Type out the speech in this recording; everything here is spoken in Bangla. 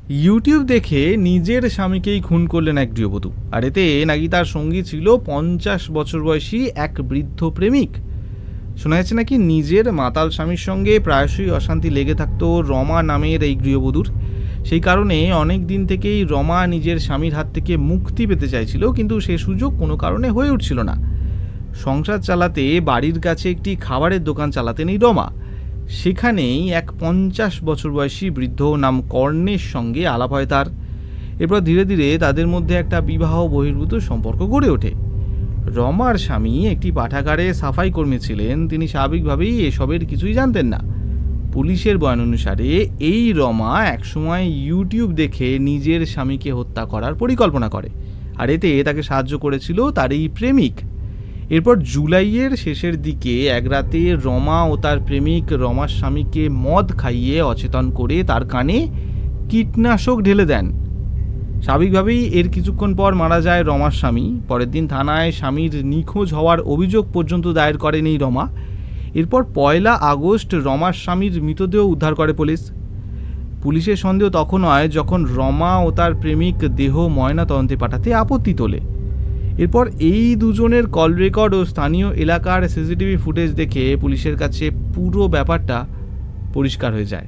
ইউটিউব দেখে নিজের স্বামীকেই খুন করলেন এক গৃহবধূ, আর এতে নাকি তার সঙ্গী ছিল 50 বছর বয়সী এক বৃদ্ধ প্রেমিক। শোনা যাচ্ছে নাকি নিজের মাতাল স্বামীর সঙ্গে প্রায়শই অশান্তি লেগে থাকতো রমা নামের এই গৃহবধূর। সেই কারণে অনেক দিন থেকেই রমা নিজের স্বামীর হাত থেকে মুক্তি পেতে চাইছিল, কিন্তু সে সুযোগ কোনো কারণে হয়ে উঠছিল না। সংসার চালাতে বাড়ির কাছে একটি খাবারের দোকান চালাতেন এই রমা। সেখানেই এক 50 বছর বয়সী বৃদ্ধ নাম কর্ণের সঙ্গে আলাপ হয় তার। এরপর ধীরে ধীরে তাদের মধ্যে একটা বিবাহ বহির্ভূত সম্পর্ক গড়ে ওঠে। রমার স্বামী একটি পাঠাগারে সাফাই কর্মী ছিলেন, তিনি স্বাভাবিকভাবেই এসবের কিছুই জানতেন না। পুলিশের বয়ান অনুসারে এই রমা একসময় ইউটিউব দেখে নিজের স্বামীকে হত্যা করার পরিকল্পনা করে, আর এতে তাকে সাহায্য করেছিল তার এই প্রেমিক। এরপর জুলাইয়ের শেষের দিকে এক রাতে রমা ও তার প্রেমিক রমার স্বামীকে মদ খাইয়ে অচেতন করে তার কানে কীটনাশক ঢেলে দেন। স্বাভাবিকভাবেই এর কিছুক্ষণ পর মারা যায় রমার স্বামী। পরের দিন থানায় স্বামীর নিখোঁজ হওয়ার অভিযোগ পর্যন্ত দায়ের করেন এই রমা। এরপর 1 আগস্ট রমার স্বামীর মৃতদেহ উদ্ধার করে পুলিশ। পুলিশের সন্দেহ তখন হয় যখন রমা ও তার প্রেমিক দেহ ময়নাতদন্তে পাঠাতে আপত্তি তোলে। এরপর এই দুজনের কল রেকর্ড ও স্থানীয় এলাকার সিসিটিভি ফুটেজ দেখে পুলিশের কাছে পুরো ব্যাপারটা পরিষ্কার হয়ে যায়।